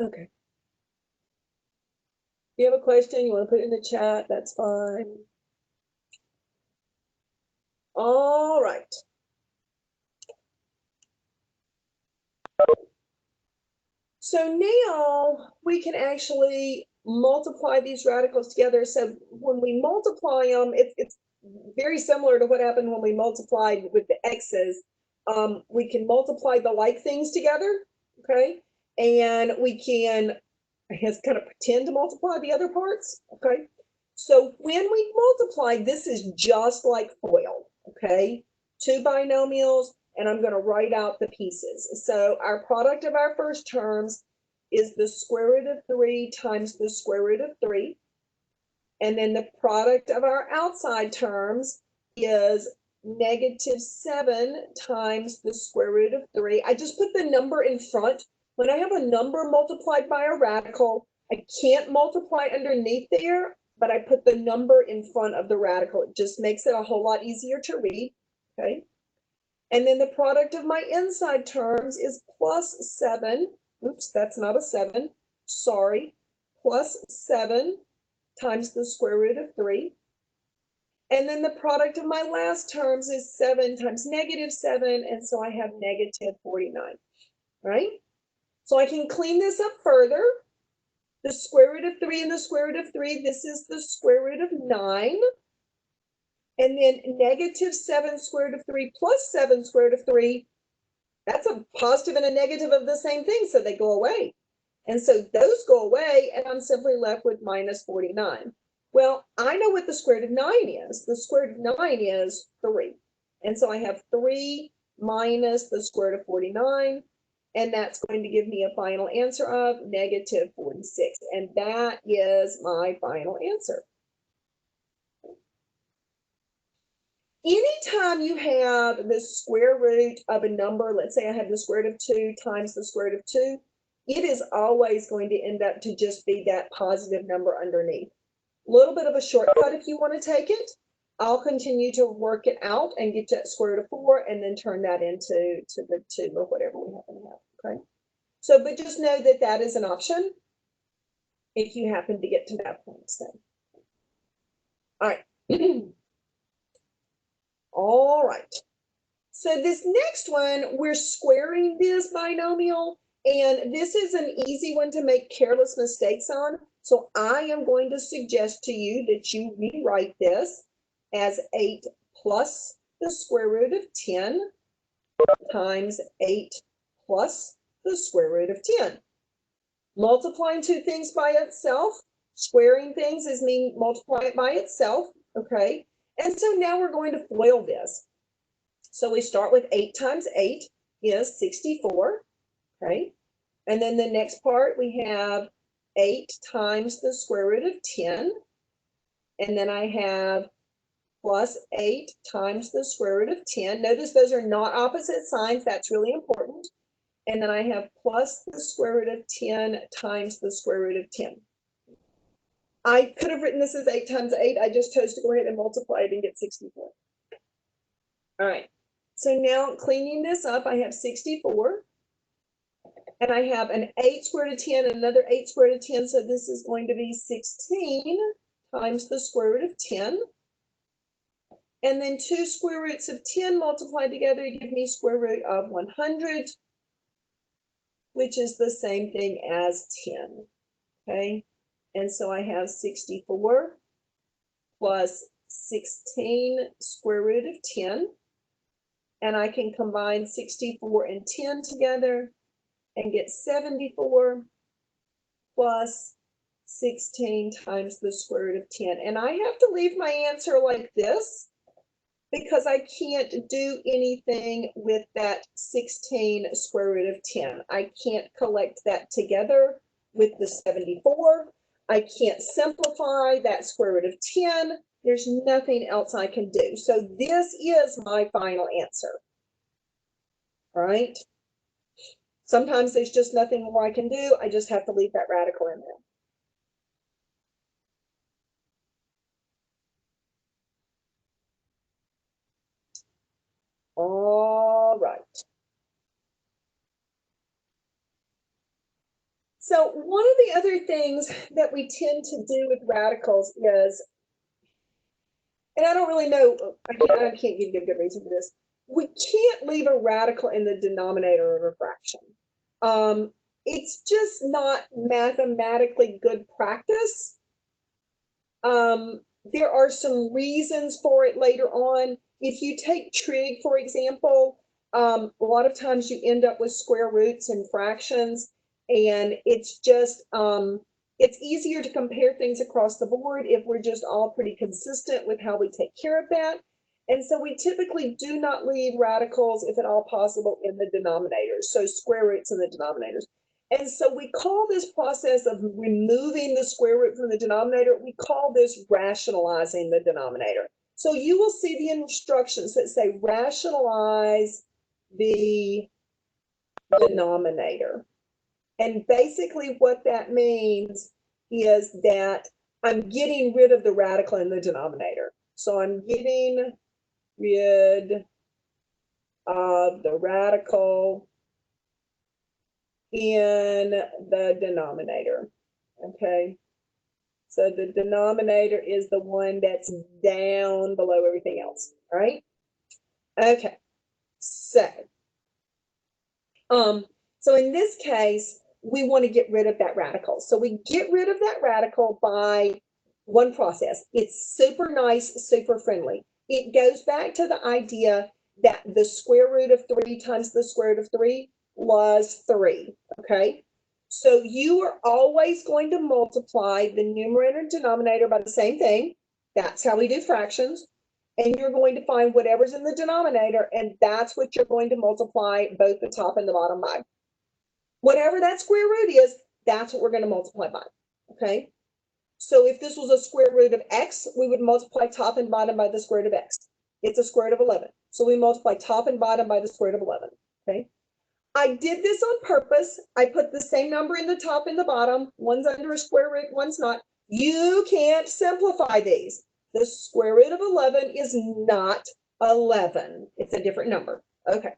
Okay. If you have a question, you want to put it in the chat, that's fine. All right. So now we can actually multiply these radicals together. So when we multiply them, it's very similar to what happened when we multiplied with the x's. We can multiply the like things together, okay? And we can, I guess, kind of pretend to multiply the other parts, okay? So when we multiply, this is just like FOIL, okay? Two binomials, and I'm going to write out the pieces. So our product of our first terms is the square root of 3 times the square root of 3. And then the product of our outside terms is -7 times the square root of 3. I just put the number in front. When I have a number multiplied by a radical, I can't multiply underneath there, but I put the number in front of the radical. It just makes it a whole lot easier to read, okay? And then the product of my inside terms is +7. Oops, that's not a 7. Sorry. +7 times the square root of 3. And then the product of my last terms is 7 times -7, and so I have -49, right? So I can clean this up further. The square root of 3 and the square root of 3, this is the square root of 9. And then -7 square root of 3 plus 7 square root of 3, that's a positive and a negative of the same thing, so they go away. And so those go away, and I'm simply left with -49. Well, I know what the square root of 9 is. The square root of 9 is 3. And so I have 3 minus the square root of 49, and that's going to give me a final answer of -46. And that is my final answer. Anytime you have the square root of a number, let's say I have the square root of 2 times the square root of 2, it is always going to end up to just be that positive number underneath. A little bit of a shortcut if you want to take it. I'll continue to work it out and get to that square root of 4 and then turn that into the 2 or whatever we happen to have, okay? So, but just know that that is an option if you happen to get to that point. So, all right. All right. So this next one, we're squaring this binomial, and this is an easy one to make careless mistakes on. So I am going to suggest to you that you rewrite this as 8 plus the square root of 10 times 8 plus the square root of 10. Multiplying two things by itself, squaring things is mean multiply it by itself, okay? And so now we're going to FOIL this. So we start with 8 times 8 is 64, okay? And then the next part, we have 8 times the square root of 10. And then I have plus 8 times the square root of 10. Notice those are not opposite signs. That's really important. And then I have plus the square root of 10 times the square root of 10. I could have written this as 8 times 8. I just chose to go ahead and multiply it and get 64. All right. So now cleaning this up, I have 64. And I have an 8 square root of 10 and another 8 square root of 10. So this is going to be 16 times the square root of 10. And then 2 square roots of 10 multiplied together give me square root of 100, which is the same thing as 10. Okay. And so I have 64 plus 16 square root of 10. And I can combine 64 and 10 together and get 74 plus 16 times the square root of 10. And I have to leave my answer like this because I can't do anything with that 16 square root of 10. I can't collect that together with the 74. I can't simplify that square root of 10. There's nothing else I can do. So this is my final answer. All right. Sometimes there's just nothing more I can do. I just have to leave that radical in there. All right. So one of the other things that we tend to do with radicals is, and I don't really know, I can't give you a good reason for this. We can't leave a radical in the denominator of a fraction. It's just not mathematically good practice. There are some reasons for it later on. If you take trig, for example, a lot of times you end up with square roots and fractions, and it's just it's easier to compare things across the board if we're just all pretty consistent with how we take care of that. And so we typically do not leave radicals, if at all possible, in the denominators, so square roots in the denominators. And so we call this process of removing the square root from the denominator, we call this rationalizing the denominator. So you will see the instructions that say rationalize the denominator. And basically what that means is that I'm getting rid of the radical in the denominator. So I'm getting rid of the radical in the denominator. Okay. So the denominator is the one that's down below everything else. All right. Okay. So in this case, we want to get rid of that radical. So we get rid of that radical by one process. It's super nice, super friendly. It goes back to the idea that the square root of 3 times the square root of 3 was 3, okay? So you are always going to multiply the numerator and denominator by the same thing. That's how we do fractions. And you're going to find whatever's in the denominator, and that's what you're going to multiply both the top and the bottom by. Whatever that square root is, that's what we're going to multiply by, okay? So if this was a square root of x, we would multiply top and bottom by the square root of x. It's a square root of 11. So we multiply top and bottom by the square root of 11, okay? I did this on purpose. I put the same number in the top and the bottom. One's under a square root, one's not. You can't simplify these. The square root of 11 is not 11. It's a different number. Okay.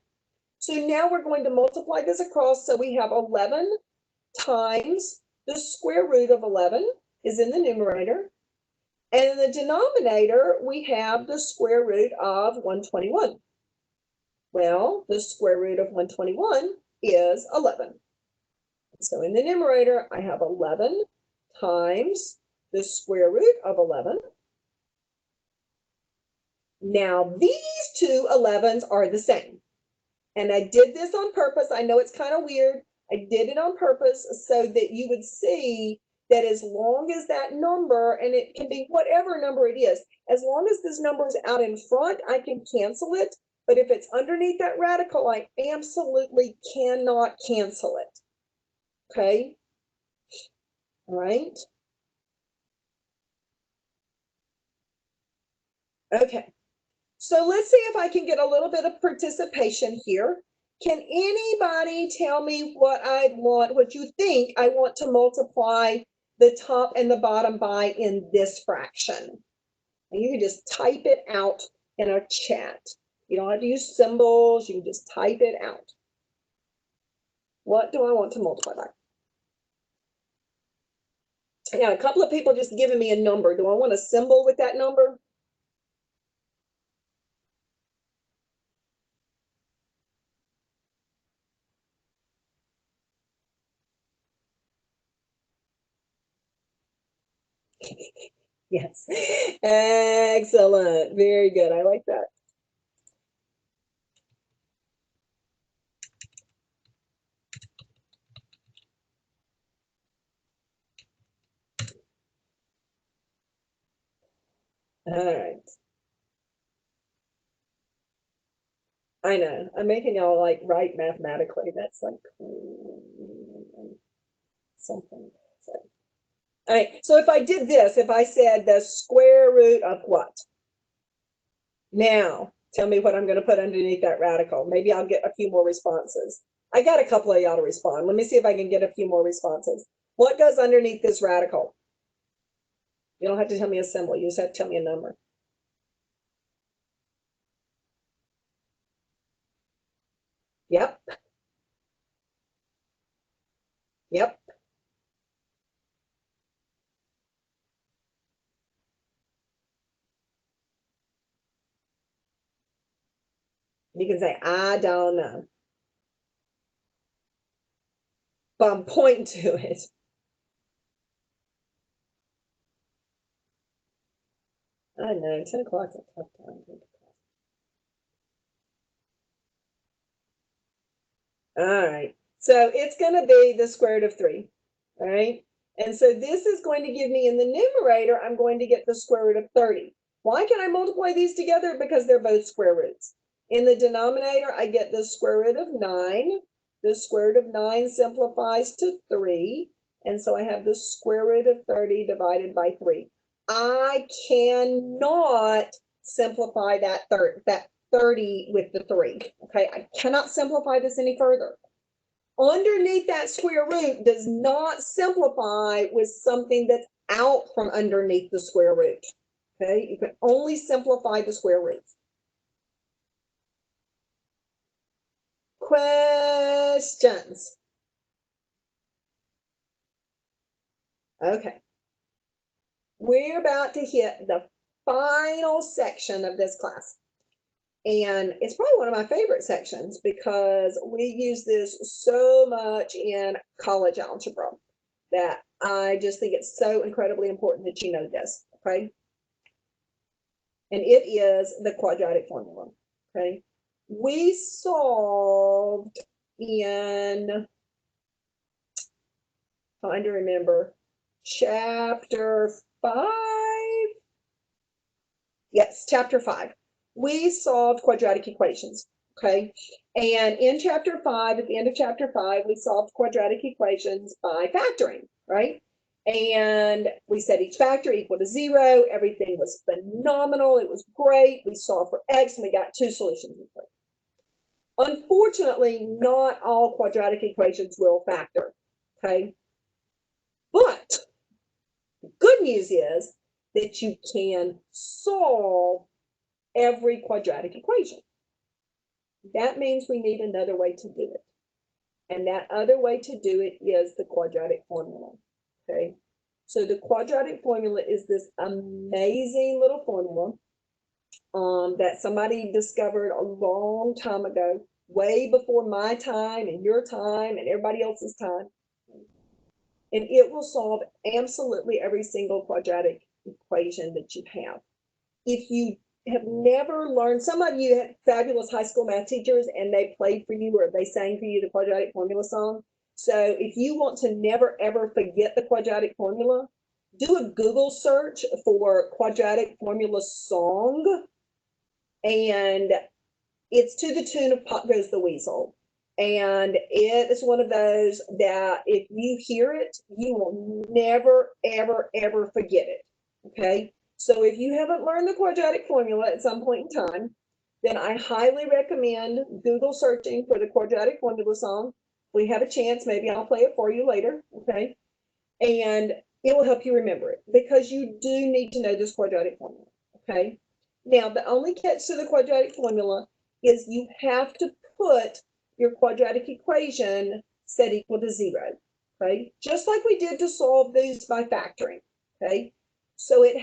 So now we're going to multiply this across. So we have 11 times the square root of 11 is in the numerator. And in the denominator, we have the square root of 121. Well, the square root of 121 is 11. So in the numerator, I have 11 times the square root of 11. Now, these two 11s are the same. And I did this on purpose. I know it's kind of weird. I did it on purpose so that you would see that as long as that number, and it can be whatever number it is, as long as this number is out in front, I can cancel it. But if it's underneath that radical, I absolutely cannot cancel it. Okay? All right? Okay. So let's see if I can get a little bit of participation here. Can anybody tell me what you think I want to multiply the top and the bottom by in this fraction? And you can just type it out in a chat. You don't have to use symbols. You can just type it out. What do I want to multiply by? Yeah, a couple of people just giving me a number. Do I want a symbol with that number? Yes. Excellent. Very good. I like that. All right. I know. I'm making y'all like write mathematically. That's like something. So, all right. So if I did this, if I said the square root of what? Now, tell me what I'm going to put underneath that radical. Maybe I'll get a few more responses. I got a couple of y'all to respond. Let me see if I can get a few more responses. What goes underneath this radical? You don't have to tell me a symbol. You just have to tell me a number. Yep. Yep. You can say, I don't know. But I'm pointing to it. I know, 10 o'clock's a tough time. All right, so it's going to be the square root of 3, all right? And so this is going to give me, in the numerator, I'm going to get the square root of 30. Why can I multiply these together? Because they're both square roots. In the denominator, I get the square root of 9. The square root of 9 simplifies to 3. And so I have the square root of 30 divided by 3. I cannot simplify that 30 with the 3. Okay, I cannot simplify this any further. Underneath that square root does not simplify with something that's out from underneath the square root. Okay, you can only simplify the square roots. Questions? Okay. We're about to hit the final section of this class. And it's probably one of my favorite sections because we use this so much in college algebra that I just think it's so incredibly important that you know this, okay? And it is the quadratic formula, okay? We solved in, trying to remember, chapter 5. Yes, chapter 5. We solved quadratic equations, okay? And in chapter 5, at the end of chapter 5, we solved quadratic equations by factoring, right? And we set each factor equal to 0. Everything was phenomenal. It was great. We solved for x, and we got 2 solutions. Unfortunately, not all quadratic equations will factor, okay? But the good news is that you can solve every quadratic equation. That means we need another way to do it. And that other way to do it is the quadratic formula, okay? So the quadratic formula is this amazing little formula that somebody discovered a long time ago, way before my time and your time and everybody else's time. And it will solve absolutely every single quadratic equation that you have. If you have never learned, some of you had fabulous high school math teachers and they played for you or they sang for you the quadratic formula song. So if you want to never ever forget the quadratic formula, do a Google search for quadratic formula song, and it's to the tune of Pop Goes the Weasel. And it is one of those that if you hear it, you will never, ever, ever forget it, okay? So if you haven't learned the quadratic formula at some point in time, then I highly recommend Google searching for the quadratic formula song. If we have a chance, maybe I'll play it for you later, okay? And it will help you remember it because you do need to know this quadratic formula, okay? Now, the only catch to the quadratic formula is you have to put your quadratic equation set equal to 0, okay? Just like we did to solve these by factoring, okay? So it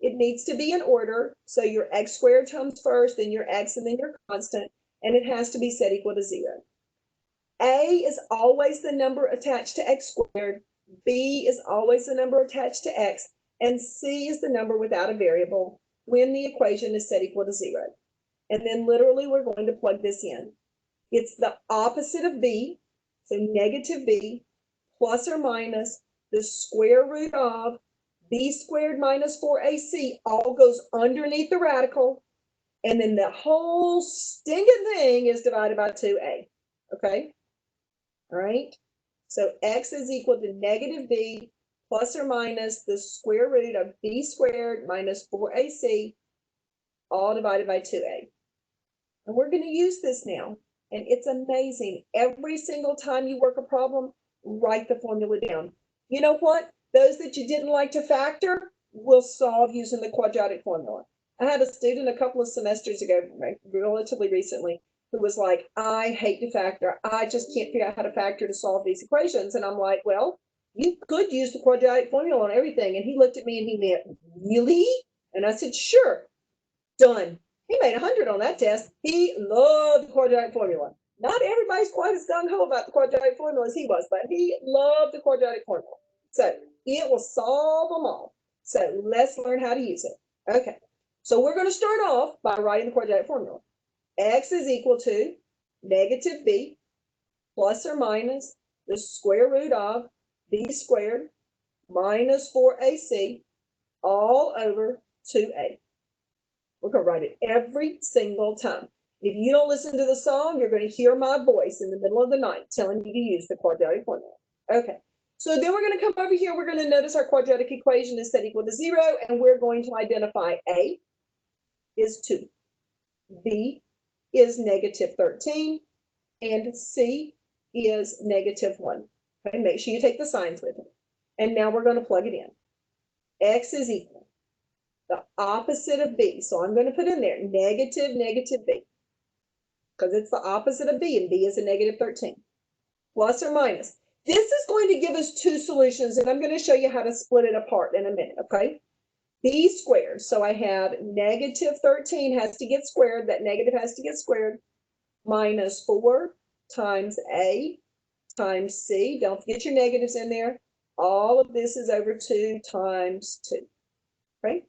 needs to be in order. So your x squared comes first, then your x, and then your constant, and it has to be set equal to 0. A is always the number attached to x squared, B is always the number attached to x, and C is the number without a variable when the equation is set equal to 0. And then literally we're going to plug this in. It's the opposite of B, so negative B, plus or minus the square root of b squared minus 4ac all goes underneath the radical, and then the whole stinking thing is divided by 2a, okay? All right, so x is equal to negative b plus or minus the square root of b squared minus 4ac, all divided by 2a. And we're going to use this now, and it's amazing. Every single time you work a problem, write the formula down. You know what? Those that you didn't like to factor will solve using the quadratic formula. I had a student a couple of semesters ago, relatively recently, who was like, I hate to factor. I just can't figure out how to factor to solve these equations. And I'm like, well, you could use the quadratic formula on everything. And he looked at me and he went, really? And I said, sure, done. He made 100 on that test. He loved the quadratic formula. Not everybody's quite as gung-ho about the quadratic formula as he was, but he loved the quadratic formula. So it will solve them all. So let's learn how to use it. Okay, so we're going to start off by writing the quadratic formula. X is equal to negative b plus or minus the square root of b squared minus 4ac all over 2a. We're going to write it every single time. If you don't listen to the song, you're going to hear my voice in the middle of the night telling you to use the quadratic formula. Okay, so then we're going to come over here. We're going to notice our quadratic equation is set equal to 0, and we're going to identify A is 2, B is negative 13, and C is negative 1. Okay, make sure you take the signs with it. And now we're going to plug it in. X is equal the opposite of b. So I'm going to put in there negative b, because it's the opposite of b, and b is a negative 13. Plus or minus. This is going to give us two solutions, and I'm going to show you how to split it apart in a minute, okay? B squared. So I have negative 13 has to get squared. That negative has to get squared. Minus 4 times a times c. Don't forget your negatives in there. All of this is over 2 times 2. Okay?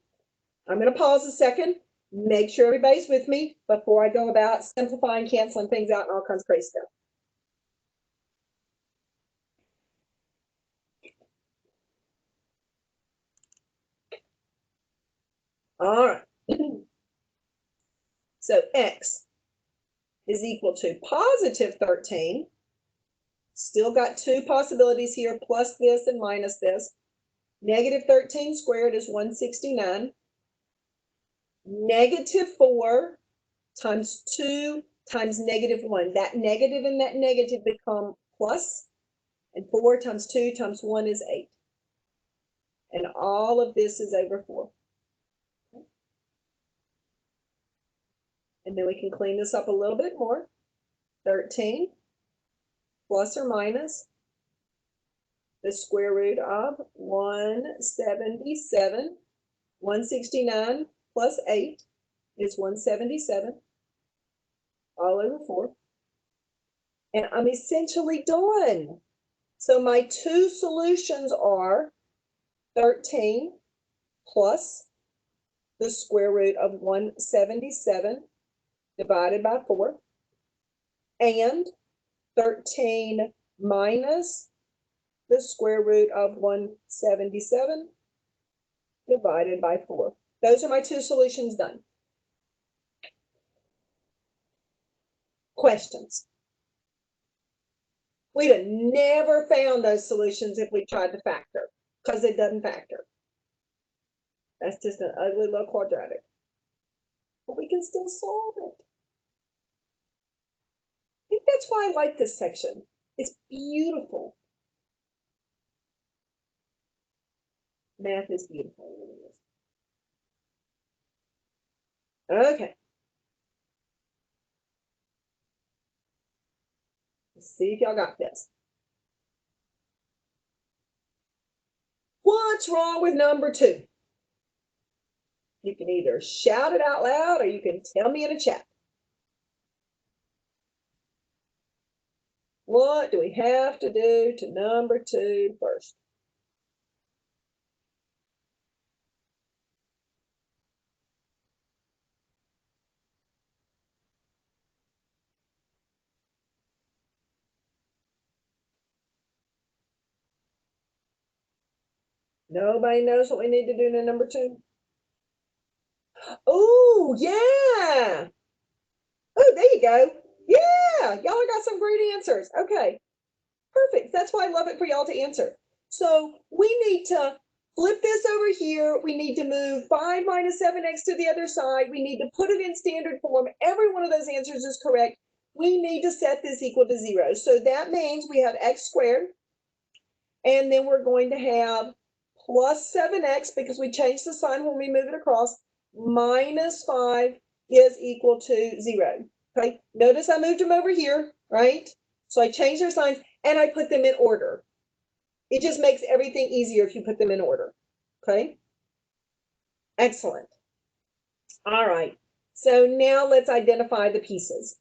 I'm going to pause a second, make sure everybody's with me before I go about simplifying, canceling things out, and all kinds of crazy stuff. All right. So x is equal to positive 13. Still got two possibilities here, plus this and minus this. Negative 13 squared is 169. Negative 4 times 2 times negative 1. That negative and that negative become plus, and 4 times 2 times 1 is 8. And all of this is over 4. And then we can clean this up a little bit more. 13 plus or minus the square root of 177. 169 plus 8 is 177 all over 4. And I'm essentially done. So my two solutions are 13 plus the square root of 177 divided by 4, and 13 minus the square root of 177 divided by 4. Those are my two solutions done. Questions? We'd have never found those solutions if we tried to factor, because it doesn't factor. That's just an ugly little quadratic. But we can still solve it. I think that's why I like this section. It's beautiful. Math is beautiful. Okay. Let's see if y'all got this. What's wrong with number 2? You can either shout it out loud or you can tell me in a chat. What do we have to do to number 2 first? Nobody knows what we need to do to number 2? Oh, yeah. Oh, there you go. Yeah, y'all got some great answers. Okay, perfect. That's why I love it for y'all to answer. So we need to flip this over here. We need to move 5 minus 7x to the other side. We need to put it in standard form. Every one of those answers is correct. We need to set this equal to 0. So that means we have x squared, and then we're going to have plus 7x, because we changed the sign when we move it across, minus 5 is equal to 0. Okay, notice I moved them over here, right? So I changed their signs and I put them in order. It just makes everything easier if you put them in order. Okay, excellent. All right, So now let's identify the pieces.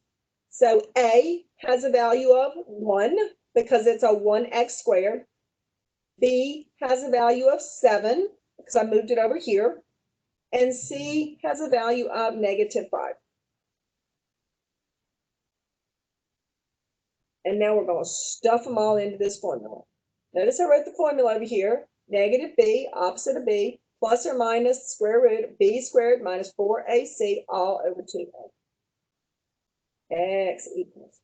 So A has a value of 1 because it's a 1x squared. B has a value of 7 because I moved it over here. And C has a value of -5. And now we're going to stuff them all into this formula. Notice I wrote the formula over here. -b, opposite of b, plus or minus square root of b squared minus 4ac all over 2a. X equals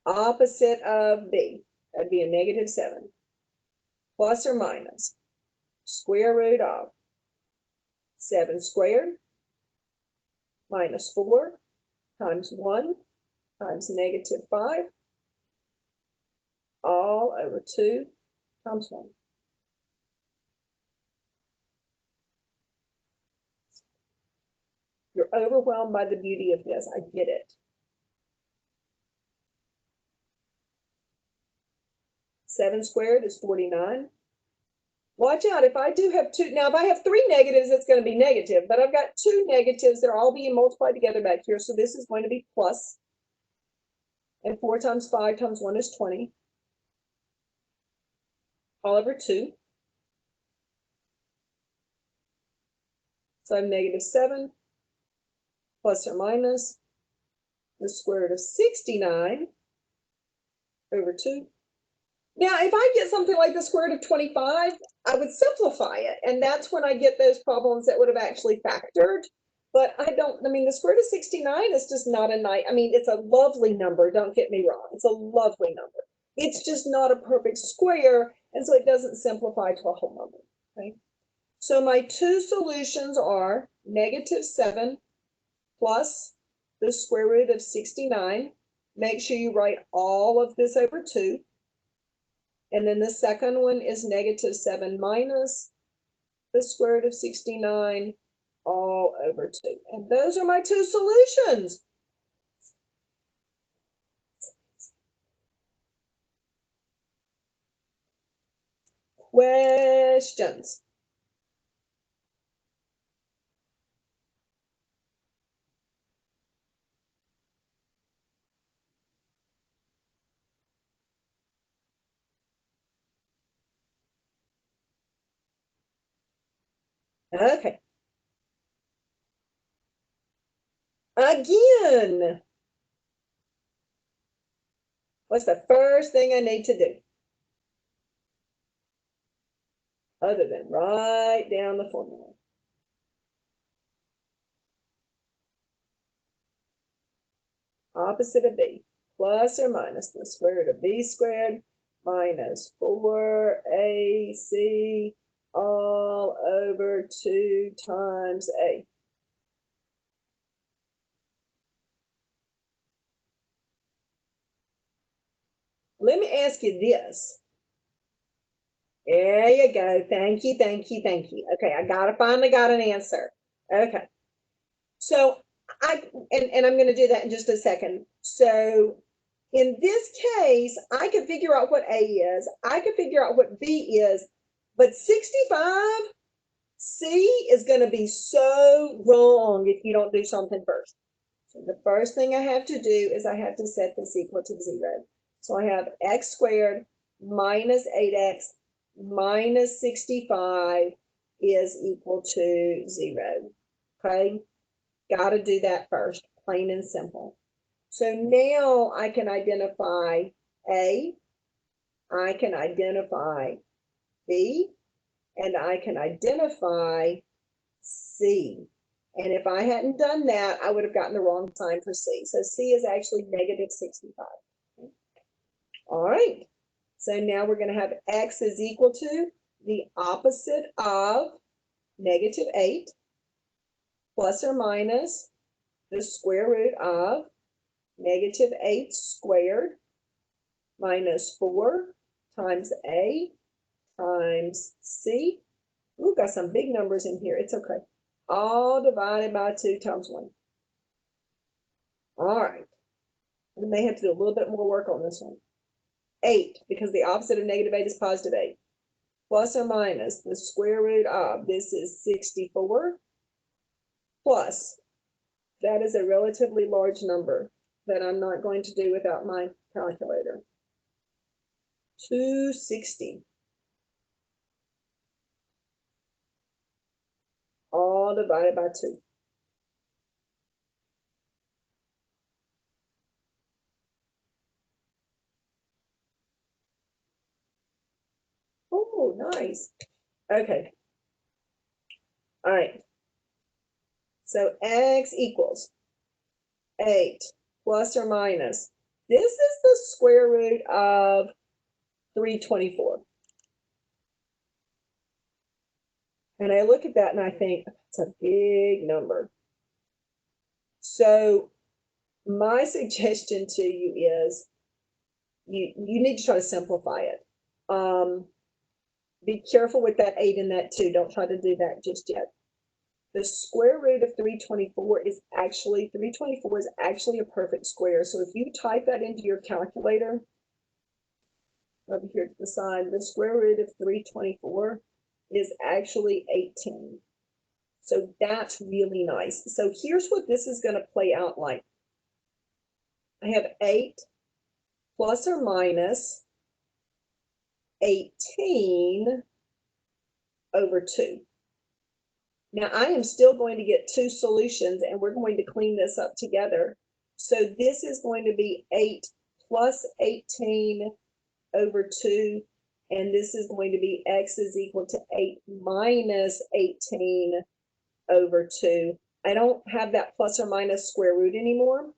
opposite of b. That'd be a -7. Plus or minus square root of 7 squared minus 4 times 1 times -5 all over 2 times 1. You're overwhelmed by the beauty of this. I get it. 7 squared is 49. Watch out, if I do have two, now if I have 3 negatives, it's going to be negative, but I've got 2 negatives. They're all being multiplied together back here. So this is going to be plus. And 4 times 5 times 1 is 20. All over 2. So I have -7 plus or minus the square root of 69 over 2. Now, if I get something like the square root of 25, I would simplify it. And that's when I get those problems that would have actually factored. But I don't, I mean, the square root of 69 is just not a nice, I mean, it's a lovely number. Don't get me wrong. It's a lovely number. It's just not a perfect square. And so it doesn't simplify to a whole number. Okay. So my two solutions are -7 plus the square root of 69. Make sure you write all of this over 2. And then the second one is -7 minus the square root of 69 all over 2. And those are my two solutions. Questions? Okay. Again, what's the first thing I need to do? Other than write down the formula. Opposite of b, plus or minus the square root of b squared minus 4ac all over 2 times a. Let me ask you this. There you go. Thank you, thank you, thank you. Okay, I finally got an answer. Okay. So and I'm going to do that in just a second. So in this case, I can figure out what A is. I can figure out what B is, but 65 C is going to be so wrong if you don't do something first. So the first thing I have to do is I have to set this equal to 0. So I have x squared minus 8x minus 65 is equal to 0. Okay, got to do that first, plain and simple. So now I can identify A, I can identify B, and I can identify C. And if I hadn't done that, I would have gotten the wrong sign for C. So C is actually -65. All right. So now we're going to have x is equal to the opposite of -8 plus or minus the square root of -8 squared minus 4 times A times C. We've got some big numbers in here. It's okay. All divided by 2 times 1. All right. We may have to do a little bit more work on this one. 8, because the opposite of -8 is +8. Plus or minus the square root of, this is 64, plus, that is a relatively large number that I'm not going to do without my calculator. 260. All divided by 2. Oh, nice. Okay. All right. So x equals 8 plus or minus. This is the square root of 324. And I look at that and I think, it's a big number. So my suggestion to you is you need to try to simplify it. Be careful with that 8 and that 2. Don't try to do that just yet. The square root of 324 is actually a perfect square. So if you type that into your calculator, over here to the side, the square root of 324 is actually 18. So that's really nice. So here's what this is going to play out like. I have 8 plus or minus 18 over 2. Now I am still going to get 2 solutions and we're going to clean this up together. So this is going to be 8 plus 18 over 2, and this is going to be x is equal to 8 minus 18 over 2. I don't have that plus or minus square root anymore.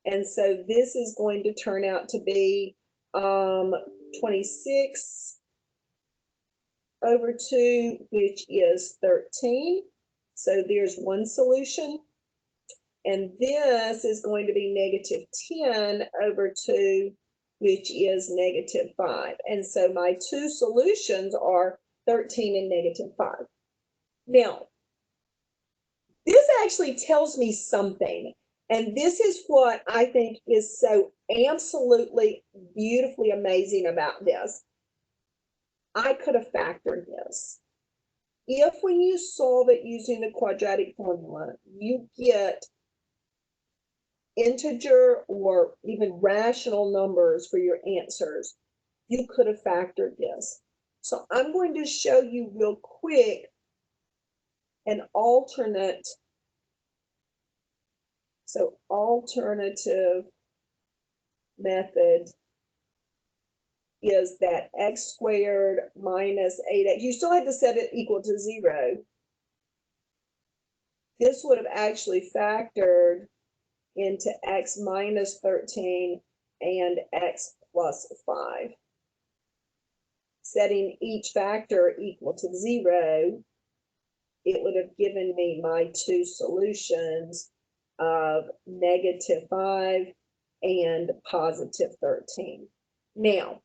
And so this is going to turn out to be 26 over 2, which is 13. So there's one solution. And this is going to be negative 10 over 2, which is negative 5. And so my 2 solutions are 13 and negative 5. Now, this actually tells me something. And this is what I think is so absolutely beautifully amazing about this. I could have factored this. If when you solve it using the quadratic formula, you get integer or even rational numbers for your answers, you could have factored this. So I'm going to show you real quick an alternate. So alternative method is that x squared minus 8x. You still had to set it equal to 0. This would have actually factored into x minus 13 and x plus 5. Setting each factor equal to 0, it would have given me my 2 solutions of negative 5 and positive 13. Now,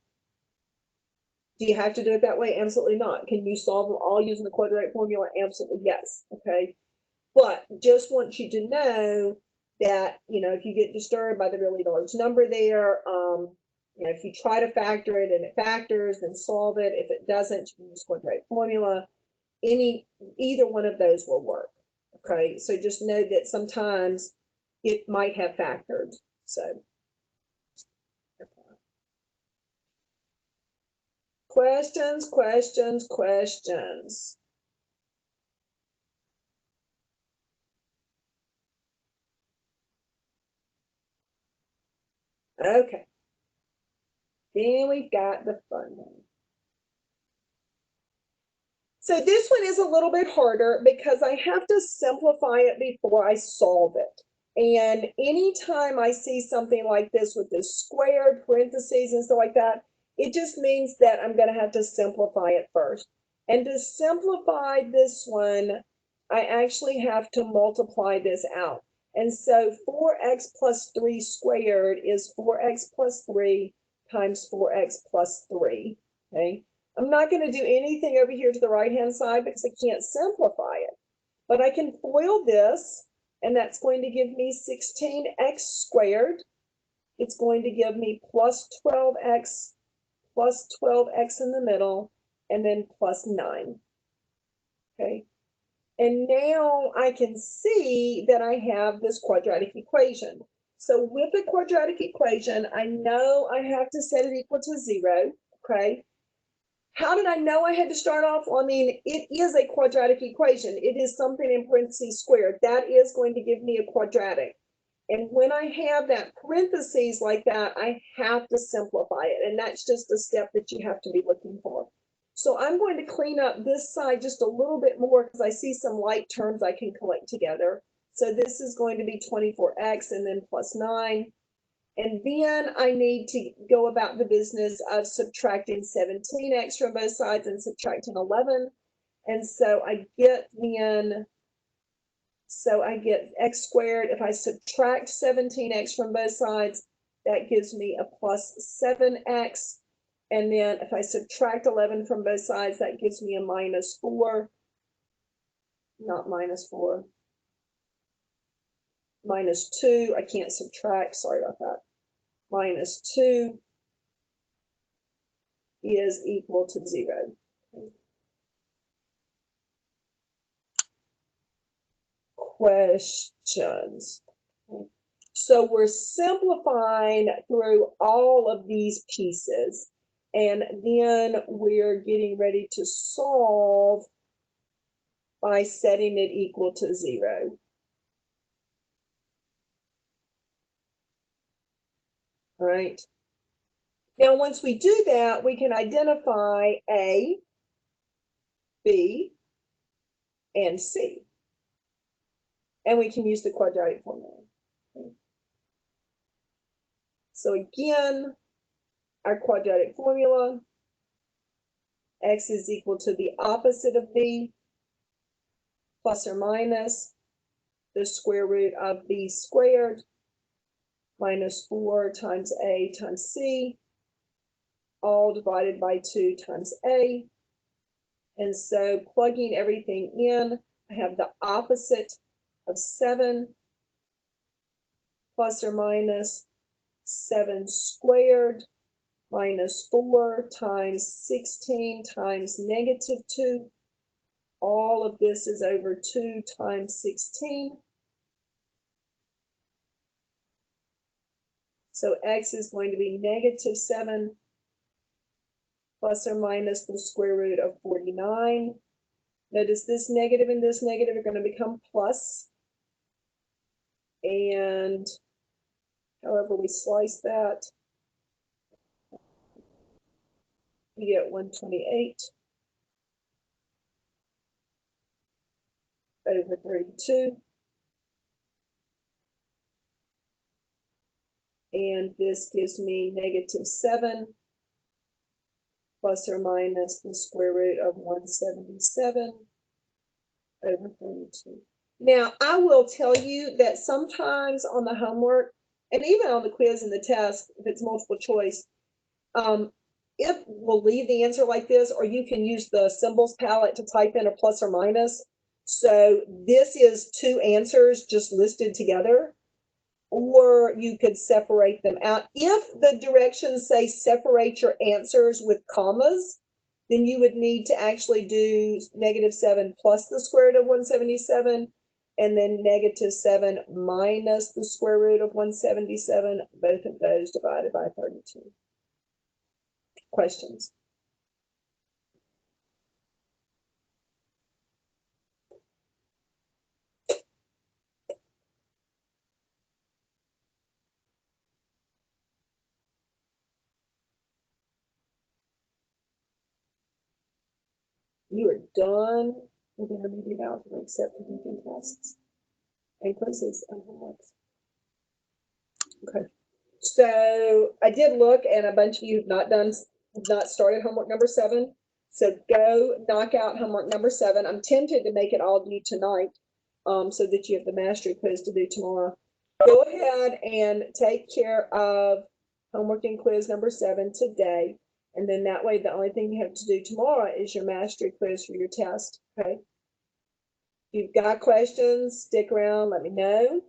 do you have to do it that way? Absolutely not. Can you solve them all using the quadratic formula? Absolutely yes. Okay. But just want you to know that, if you get disturbed by the really large number there, if you try to factor it and it factors, then solve it. If it doesn't, you use quadratic formula. Either one of those will work. Okay. So just know that sometimes it might have factored. So. Questions, questions, questions. Okay. Then we've got the fun one. So this one is a little bit harder because I have to simplify it before I solve it. And anytime I see something like this with the squared parentheses and stuff like that, it just means that I'm going to have to simplify it first. And to simplify this one, I actually have to multiply this out. And so 4x plus 3 squared is 4x plus 3 times 4x plus 3. Okay. I'm not going to do anything over here to the right-hand side because I can't simplify it. But I can FOIL this, and that's going to give me 16x squared. It's going to give me plus 12x in the middle, and then plus 9. Okay. And now I can see that I have this quadratic equation. So with a quadratic equation, I know I have to set it equal to 0, okay? How did I know I had to start off? Well, I mean, it is a quadratic equation. It is something in parentheses squared. That is going to give me a quadratic. And when I have that parentheses like that, I have to simplify it. And that's just a step that you have to be looking for. So I'm going to clean up this side just a little bit more because I see some like terms I can collect together. So this is going to be 24x and then plus 9. And then I need to go about the business of subtracting 17x from both sides and subtracting 11. And so I get x squared. If I subtract 17x from both sides, that gives me a plus 7x. And then if I subtract 11 from both sides, that gives me a minus 4. Not minus 4. Minus 2. I can't subtract. Sorry about that. Minus 2 is equal to 0. Questions? So we're simplifying through all of these pieces, and then we're getting ready to solve by setting it equal to 0. All right. Now, once we do that, we can identify A, B, and C. And we can use the quadratic formula. So again, our quadratic formula, x is equal to the opposite of b plus or minus the square root of b squared minus 4 times a times c, all divided by 2 times a. And so plugging everything in, I have the opposite of 7 plus or minus 7 squared minus 4 times 16 times negative 2. All of this is over 2 times 16. So x is going to be negative 7 plus or minus the square root of 49. Notice this negative and this negative are going to become plus. And however we slice that, you get 128 over 32. And this gives me negative 7 plus or minus the square root of 177 over 32. Now, I will tell you that sometimes on the homework, and even on the quiz and the test, if it's multiple choice, it will leave the answer like this, or you can use the symbols palette to type in a plus or minus. So this is 2 answers just listed together, or you could separate them out. If the directions say separate your answers with commas, then you would need to actually do negative 7 plus the square root of 177, and then negative 7 minus the square root of 177, both of those divided by 32. Questions? You are done with intermediate algebra except for thinking tests and quizzes and homeworks. Okay. So I did look, and a bunch of you have not started homework number 7. So go knock out homework number 7. I'm tempted to make it all due tonight, so that you have the mastery quiz to do tomorrow. Go ahead and take care of homework and quiz number 7 today. And then that way, the only thing you have to do tomorrow is your mastery quiz for your test. Okay. If you've got questions, stick around, let me know.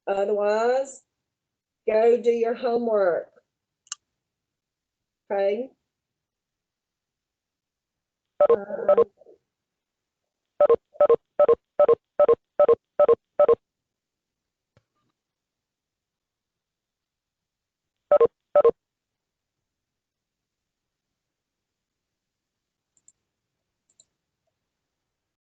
Otherwise, go do your homework. Okay.